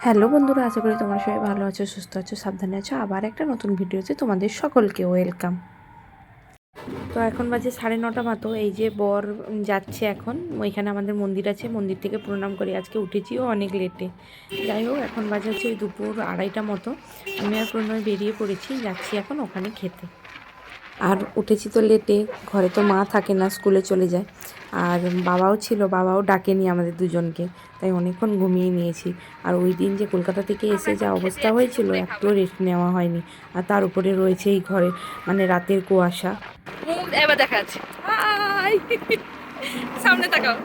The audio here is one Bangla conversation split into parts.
হ্যালো বন্ধুরা, আশা করি তোমরা সবাই ভালো আছো, সুস্থ আছো, সাবধানে আছো। আবার একটা নতুন ভিডিওতে তোমাদের সকলকে ওয়েলকাম। তো এখন বাজে 9:30 মতো। এই যে বর যাচ্ছে এখন, ওইখানে আমাদের মন্দির আছে, মন্দির থেকে প্রণাম করে আজকে উঠেছিও অনেক লেটে। যাই হোক, এখন বাজে হচ্ছে ওই দুপুর 2:30 মতো। আমি আর প্রণয় বেরিয়ে পড়েছি, যাচ্ছি এখন ওখানে খেতে। আর উঠেছি তো লেটে, ঘরে তো মা থাকে না, স্কুলে চলে যায়। আর বাবাও ছিল, বাবাও ডাকেনি আমাদের দুজনকে, তাই অনেকক্ষণ ঘুমিয়ে নিয়েছি। আর ওই দিন যে কলকাতা থেকে এসে যা অবস্থা হয়েছিল, একটুও রেস্ট নেওয়া হয়নি। আর তার উপরে রয়েছে এই ঘরে মানে রাতের কুয়াশা। এবার দেখা যাচ্ছে, সামনে তাকাও।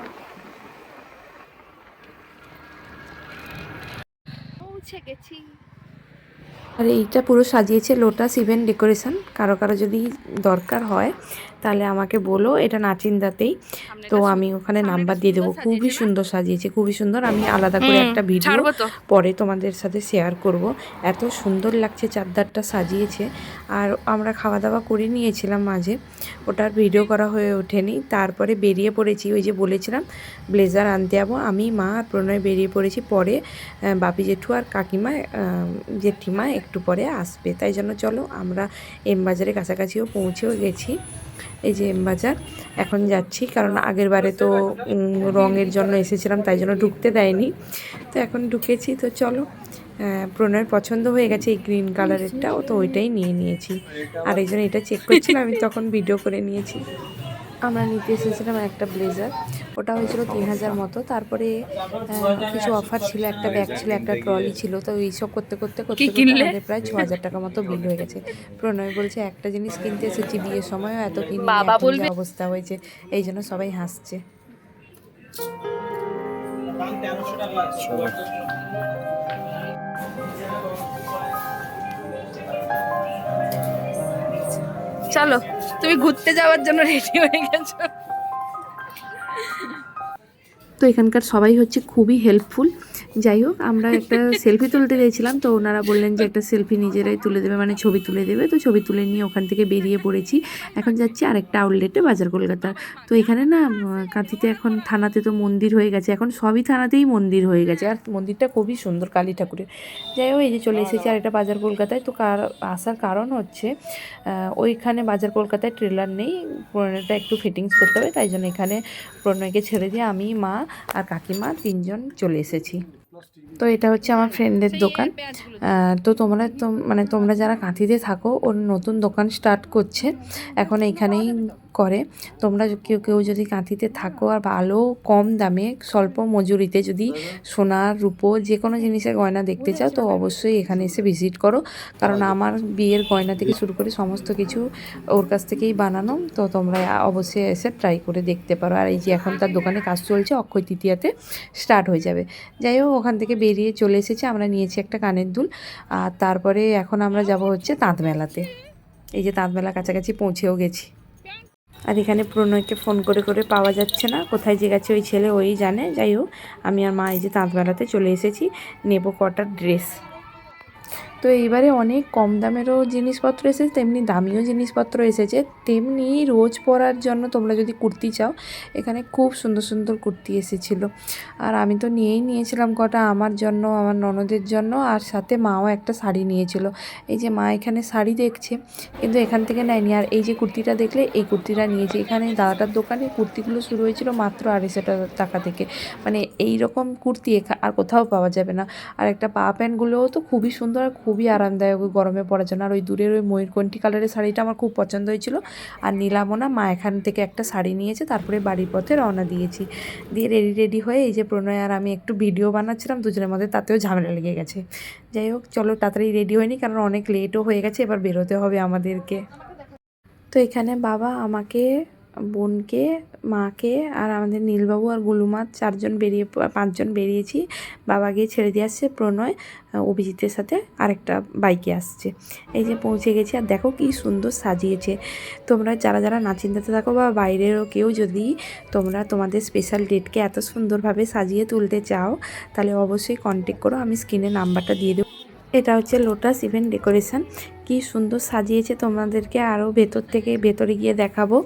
পৌঁছে গেছি। আর এইটা পুরো সাজিয়েছে লোটাস ইভেন্ট ডেকোরেশন। কারো কারো যদি দরকার হয় তাহলে আমাকে বলো, এটা নাচিন্দাতেই। তো আমি ওখানে নাম্বার দিয়ে দেবো। খুবই সুন্দর সাজিয়েছে, খুবই সুন্দর। আমি আলাদা করে একটা ভিডিও পরে তোমাদের সাথে শেয়ার করব। এত সুন্দর লাগছে, চারদারটা সাজিয়েছে। আর আমরা খাওয়া দাওয়া করে নিয়েছিলাম মাঝে, ওটার ভিডিও করা হয়ে ওঠেনি। তারপরে বেরিয়ে পড়েছি, ওই যে বলেছিলাম ব্লেজার আনতে যাবো, আমি মা আর প্রণয় বেরিয়ে পড়েছি। পরে বাপি জেঠু আর কাকিমা জেঠিমা একটু পরে আসবে, তাই জন্য চলো আমরা এম বাজারের কাছাকাছিও পৌঁছেও গেছি। এই যে এম বাজার এখন যাচ্ছি, কারণ আগের বারে তো রঙের জন্য এসেছিলাম, তাই জন্য ঢুকতে দেয়নি। তো এখন ঢুকেছি। তো চলো, প্রণয়ের পছন্দ হয়ে গেছে এই গ্রিন কালারেরটা, ও তো ওইটাই নিয়ে নিয়েছি। আর এই জন্য এটা চেক করছিলাম, আমি তখন ভিডিও করে নিয়েছি। আমরা নিতে এসেছিলাম একটা ব্লেজার, ওটা হয়েছিল 3,000 মতো। তারপরে কিছু অফার ছিল, একটা ব্যাগ ছিল, একটা ট্রলি ছিল। তো এইসব করতে করতে করতে করতে আমাদের প্রায় 6,000 টাকা মতো বিল হয়ে গেছে। প্রণয় বলছে একটা জিনিস কিনতে এসেছি, বিয়ের সময়ও এত কিনিনি, এখন যা অবস্থা হয়েছে। এই জন্য সবাই হাসছে। চলো, তুমি ঘুরতে যাওয়ার জন্য রেডি হয়ে গেছো। তো এখানকার সবাই হচ্ছে খুবই হেল্পফুল। যাই হোক, আমরা একটা সেলফি তুলতে গিয়েছিলাম, তো ওনারা বললেন যে একটা সেলফি নিজেরাই তুলে দেবে, মানে ছবি তুলে দেবে। তো ছবি তুলে নিয়ে ওখান থেকে বেরিয়ে পড়েছি। এখন যাচ্ছি আরেকটা আউটলেটে, বাজার কলকাতা। তো এখানে না কাঁথিতে এখন থানাতে তো মন্দির হয়ে গেছে, এখন সবই থানাতেই মন্দির হয়ে গেছে। আর মন্দিরটা খুবই সুন্দর, কালী ঠাকুরের। যাই হোক, এই যে চলে এসেছি আরেকটা বাজার কলকাতায়। তো আসার কারণ হচ্ছে ওইখানে বাজার কলকাতায় ট্রেলার নেই, প্রণয়টা একটু ফিটিংস করতে হবে, তাই জন্য এখানে প্রণয়কে ছেড়ে দিয়ে আমি, মা আর কাকিমা 3জন চলে এসেছি। তো এটা হচ্ছে আমার ফ্রেন্ডের দোকান। তো মানে তোমরা যারা কাঁথিতে থাকো, ওর নতুন দোকান স্টার্ট করছে, এখন এইখানেই করে। তোমরা কেউ কেউ যদি কাঁথিতে থাকো আর ভালো কম দামে স্বল্প মজুরিতে যদি সোনার রূপো যে কোনো জিনিসের গয়না দেখতে চাও, তো অবশ্যই এখানে এসে ভিজিট করো। কারণ আমার বিয়ের গয়না থেকে শুরু করে সমস্ত কিছু ওর কাছ থেকেই বানানো। তো তোমরা অবশ্যই এসে ট্রাই করে দেখতে পারো। আর এই যে এখন তার দোকানে কাজ চলছে, অক্ষয় তৃতীয়াতে স্টার্ট হয়ে যাবে। যাই হোক, ওখান থেকে বেরিয়ে চলে এসেছি, আমরা নিয়েছি একটা কানের দুল। আর তারপরে এখন আমরা যাব হচ্ছে তাঁত মেলাতে। এই যে তাঁত মেলা কাছাকাছি পৌঁছেও গেছি। আর এখানে প্রণয়কে ফোন করে করে পাওয়া যাচ্ছে না, কোথায় যে গেছে ওই ছেলে, ওই জানে। যাই হোক, আমি আর মা এই যে তাঁত মেলাতে চলে এসেছি, নেব কটা ড্রেস। তো এইবারে অনেক কম দামেরও জিনিসপত্র এসেছে, তেমনি দামিও জিনিসপত্র এসেছে। তেমনি রোজ পরার জন্য তোমরা যদি কুর্তি চাও, এখানে খুব সুন্দর সুন্দর কুর্তি এসেছিলো। আর আমি তো নিয়েছিলাম কটা, আমার জন্য, আমার ননদের জন্য, আর সাথে মাও একটা শাড়ি নিয়েছিল। এই যে মা এখানে শাড়ি দেখছে, কিন্তু এখান থেকে নেয়নি। আর এই যে কুর্তিটা দেখলে, এই কুর্তিটা নিয়েছি। এখানে দাদাটার দোকানে কুর্তিগুলো শুরু হয়েছিল মাত্র 250 টাকা থেকে। মানে এই রকম কুর্তি আর কোথাও পাওয়া যাবে না। আর একটা পা প্যান্টগুলোও তো খুবই সুন্দর আর খুবই আরামদায়ক ওই গরমে পরার জন্য। আর ওই দূরের ওই ময়ূরকণ্ঠী কালারের শাড়িটা আমার খুব পছন্দ হয়েছিল। আর নিলামও না, মা এখান থেকে একটা শাড়ি নিয়েছে। তারপরে বাড়ির পথে রওনা দিয়েছি। দিয়ে রেডি হয়ে এই যে প্রণয় আর আমি একটু ভিডিও বানাচ্ছিলাম দুজনের মধ্যে, তাতেও ঝামেলা লেগে গেছে। যাই হোক, চলো তাড়াতাড়ি রেডি হয়নি, কারণ অনেক লেটও হয়ে গেছে, এবার বেরোতে হবে আমাদেরকে। তো এখানে বাবা আমাকে, বোনকে, মাকে আর আমাদের নীলবাবু আর গুলুমা 5জন বেরিয়েছি। বাবা গিয়ে ছেড়ে দিয়ে আসছে, প্রণয় অভিজিতের সাথে আরেকটা বাইকে আসছে। এই যে পৌঁছে গেছি। আর দেখো কি সুন্দর সাজিয়েছে। তোমরা যারা যারা নাচিন্দাতে থাকো বা বাইরেরও কেউ, যদি তোমরা তোমাদের স্পেশাল ডেটকে এত সুন্দরভাবে সাজিয়ে তুলতে চাও, তাহলে অবশ্যই কন্ট্যাক্ট করো, আমি স্ক্রিনে নাম্বারটা দিয়ে দেবো। এটা হচ্ছে লোটাস ইভেন্ট ডেকোরেশন। কি সুন্দর সাজিয়েছে, তোমাদেরকে আরও ভেতরে গিয়ে দেখাবো।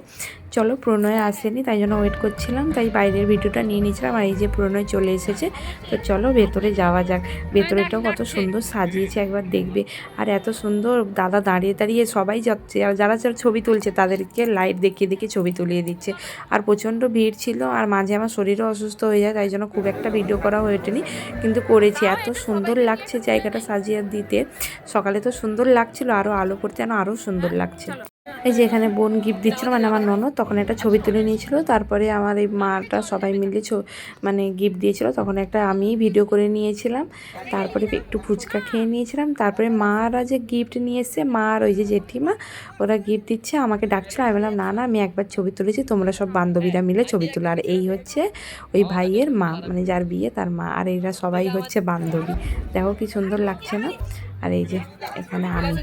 চলো প্রণয় আসেনি, তাই জন্য ওয়েট করছিলাম, তাই বাইরের ভিডিওটা নিয়ে নিয়েছিলাম। আর এই যে প্রণয় চলে এসেছে, তো চলো ভেতরে যাওয়া যাক। ভেতরেটাও কত সুন্দর সাজিয়েছে, একবার দেখবে। আর এত সুন্দর দাদা দাঁড়িয়ে দাঁড়িয়ে সবাই যাচ্ছে, আর যারা যারা ছবি তুলছে তাদেরকে লাইট দেখিয়ে দেখিয়ে ছবি তুলিয়ে দিচ্ছে। আর প্রচণ্ড ভিড় ছিল, আর মাঝে আমার শরীরও অসুস্থ হয়ে যায়, তাই জন্য খুব একটা ভিডিও করা হয়ে ওঠেনি, কিন্তু করেছি। এত সুন্দর লাগছে জায়গাটা সাজিয়ে দিতে। সকালে তো সুন্দর লাগছিল, আরও আলো করতে যেন আরও সুন্দর লাগছে। এই যে এখানে বোন গিফট দিচ্ছিল, মানে আমার ননদ, তখন একটা ছবি তুলে নিয়েছিল। তারপরে আমার এই মাটা সবাই মিলে মানে গিফট দিয়েছিল, তখন একটা আমি ভিডিও করে নিয়েছিলাম। তারপরে একটু ফুচকা খেয়ে নিয়েছিলাম। তারপরে মারা যে গিফট নিয়ে এসছে, মা আর ওই যে জেঠিমা, ওরা গিফট দিচ্ছে, আমাকে ডাকছিল। আমি বললাম না না, আমি একবার ছবি তুলেছি, তোমরা সব বান্ধবীরা মিলে ছবি তুলো। আর এই হচ্ছে ওই ভাইয়ের মা, মানে যার বিয়ে তার মা, আর এরা সবাই হচ্ছে বান্ধবী। দেখো কি সুন্দর লাগছে না? আর এই যে এখানে আমি।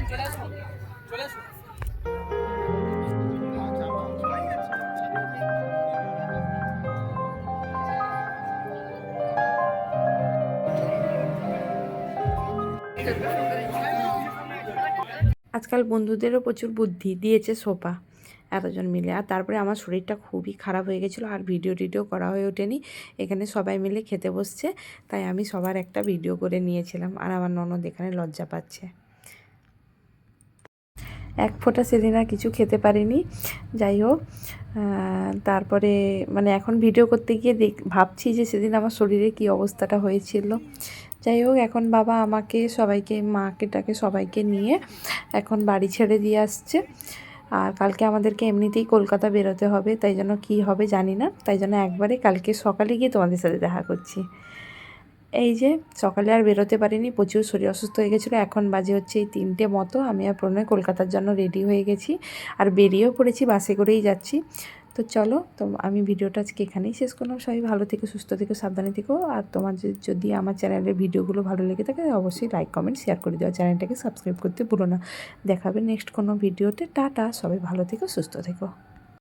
আজকাল বন্ধুদেরও প্রচুর বুদ্ধি দিয়েছে সোপা, এতজন মিলে। আর তারপরে আমার শরীরটা খুবই খারাপ হয়ে গেছিলো, আর ভিডিও টিডিও করা হয়ে ওঠেনি। এখানে সবাই মিলে খেতে বসছে, তাই আমি সবার একটা ভিডিও করে নিয়েছিলাম। আর আমার ননদ এখানে লজ্জা পাচ্ছে। এক ফোঁটা সেদিন আর কিছু খেতে পারিনি। যাই হোক, তারপরে মানে এখন ভিডিও করতে গিয়ে ভাবছি যে সেদিন আমার শরীরে কী অবস্থাটা হয়েছিল। যাই হোক, এখন বাবা আমাকে সবাইকে, মাকে টাকে সবাইকে নিয়ে এখন বাড়ি ছেড়ে দিয়ে আসছে। আর কালকে আমাদেরকে এমনিতেই কলকাতা বেরোতে হবে, তাই জন্য কী হবে জানি না, তাই জন্য একবারে কালকে সকালে গিয়ে তোমাদের সাথে দেখা করছি। এই যে সকালে আর বেরোতে পারিনি, প্রচুর শরীর অসুস্থ হয়ে গেছিলো। এখন বাজে হচ্ছে এই 3টে মতো। আমি আর প্রণয় কলকাতার জন্য রেডি হয়ে গেছি, আর বেরিয়েও পড়েছি, বাসে করেই যাচ্ছি। তো চলো, তো আমি ভিডিওটা আজকে এখানেই শেষ করলাম। সবাই ভালো থেকো, সুস্থ থেকো, সাবধানে থেকো। আর তোমার যদি আমার চ্যানেলের ভিডিওগুলো ভালো লেগে থাকে অবশ্যই লাইক কমেন্ট শেয়ার করে দেওয়া, চ্যানেলটাকে সাবস্ক্রাইব করতে ভুলো না। দেখাবে নেক্সট কোনো ভিডিওতে। টাটা, সবাই ভালো থেকো, সুস্থ থেকো।